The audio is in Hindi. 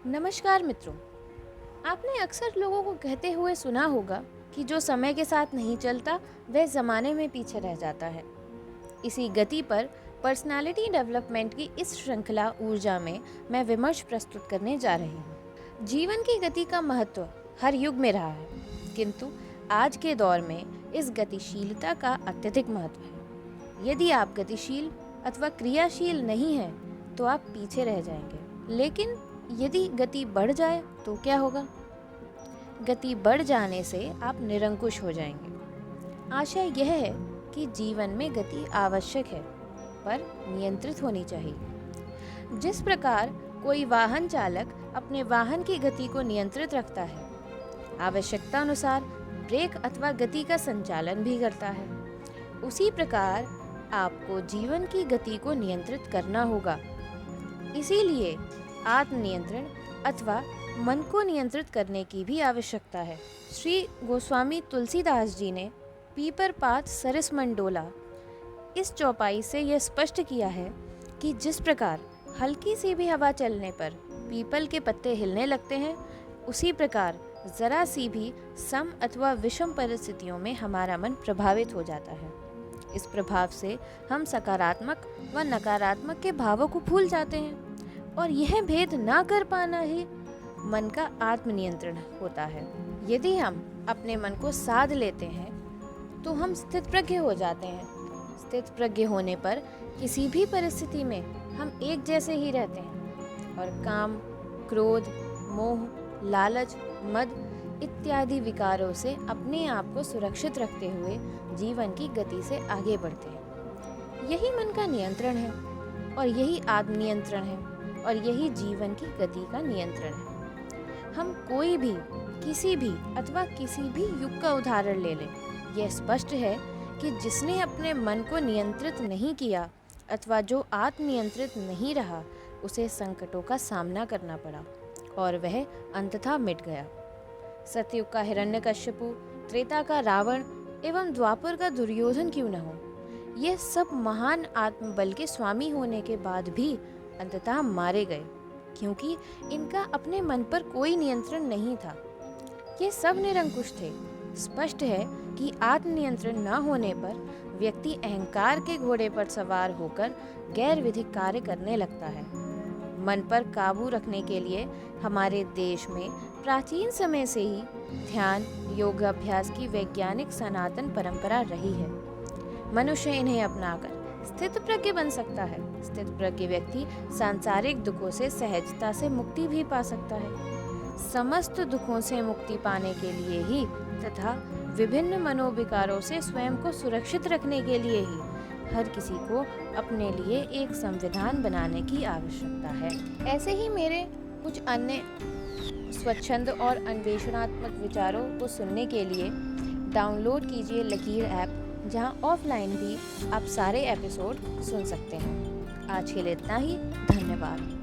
नमस्कार मित्रों। आपने अक्सर लोगों को कहते हुए सुना होगा कि जो समय के साथ नहीं चलता वह ज़माने में पीछे रह जाता है। इसी गति पर पर्सनालिटी डेवलपमेंट की इस श्रृंखला ऊर्जा में मैं विमर्श प्रस्तुत करने जा रही हूँ। जीवन की गति का महत्व हर युग में रहा है, किंतु आज के दौर में इस गतिशीलता का अत्यधिक महत्व है। यदि आप गतिशील अथवा क्रियाशील नहीं हैं तो आप पीछे रह जाएंगे। लेकिन यदि गति बढ़ जाए तो क्या होगा? गति बढ़ जाने से आप निरंकुश हो जाएंगे। आशय यह है कि जीवन में गति आवश्यक है, पर नियंत्रित होनी चाहिए। जिस प्रकार कोई वाहन चालक अपने वाहन की गति को नियंत्रित रखता है, आवश्यकता अनुसार ब्रेक अथवा गति का संचालन भी करता है, उसी प्रकार आपको जीवन की गति को नियंत्रित करना होगा। इसीलिए आत्मनियंत्रण अथवा मन को नियंत्रित करने की भी आवश्यकता है। श्री गोस्वामी तुलसीदास जी ने पीपर पात सरिस मन डोला इस चौपाई से यह स्पष्ट किया है कि जिस प्रकार हल्की सी भी हवा चलने पर पीपल के पत्ते हिलने लगते हैं, उसी प्रकार जरा सी भी सम अथवा विषम परिस्थितियों में हमारा मन प्रभावित हो जाता है। इस प्रभाव से हम सकारात्मक व नकारात्मक के भावों को भूल जाते हैं, और यह भेद ना कर पाना ही मन का आत्मनियंत्रण होता है। यदि हम अपने मन को साध लेते हैं तो हम स्थित प्रज्ञ हो जाते हैं। स्थित प्रज्ञ होने पर किसी भी परिस्थिति में हम एक जैसे ही रहते हैं और काम, क्रोध, मोह, लालच, मद इत्यादि विकारों से अपने आप को सुरक्षित रखते हुए जीवन की गति से आगे बढ़ते हैं। यही मन का नियंत्रण है और यही आत्मनियंत्रण है और यही जीवन की गति का नियंत्रण है। हम कोई भी, किसी भी अथवा किसी भी युग का उदाहरण ले लें, यह स्पष्ट है कि जिसने अपने मन को नियंत्रित नहीं किया अथवा जो आत्मनियंत्रित नहीं रहा, उसे संकटों का सामना करना पड़ा और वह अंततः मिट गया। सतयुग का हिरण्यकश्यपु, त्रेता का रावण एवं द्वापर का दुर्योधन क्यों न हो, ये सब महान आत्मबल के स्वामी होने के बाद भी अंततः मारे गए, क्योंकि इनका अपने मन पर कोई नियंत्रण नहीं था। ये सब निरंकुश थे। स्पष्ट है कि आत्मनियंत्रण न होने पर व्यक्ति अहंकार के घोड़े पर सवार होकर गैर विधिक कार्य करने लगता है। मन पर काबू रखने के लिए हमारे देश में प्राचीन समय से ही ध्यान, योगाभ्यास की वैज्ञानिक सनातन परंपरा रही है। मनुष्य इन्हें अपनाकर स्थित प्रज्ञ बन सकता है। स्थित प्रज्ञ व्यक्ति सांसारिक दुखों से सहजता से मुक्ति भी पा सकता है। समस्त दुखों से मुक्ति पाने के लिए ही तथा विभिन्न मनोविकारों से स्वयं को सुरक्षित रखने के लिए ही हर किसी को अपने लिए एक संविधान बनाने की आवश्यकता है। ऐसे ही मेरे कुछ अन्य स्वच्छंद और अन्वेषणात्मक विचारों को सुनने के लिए डाउनलोड कीजिए लकीर ऐप, जहां ऑफलाइन भी आप सारे एपिसोड सुन सकते हैं। आज के लिए इतना ही। धन्यवाद।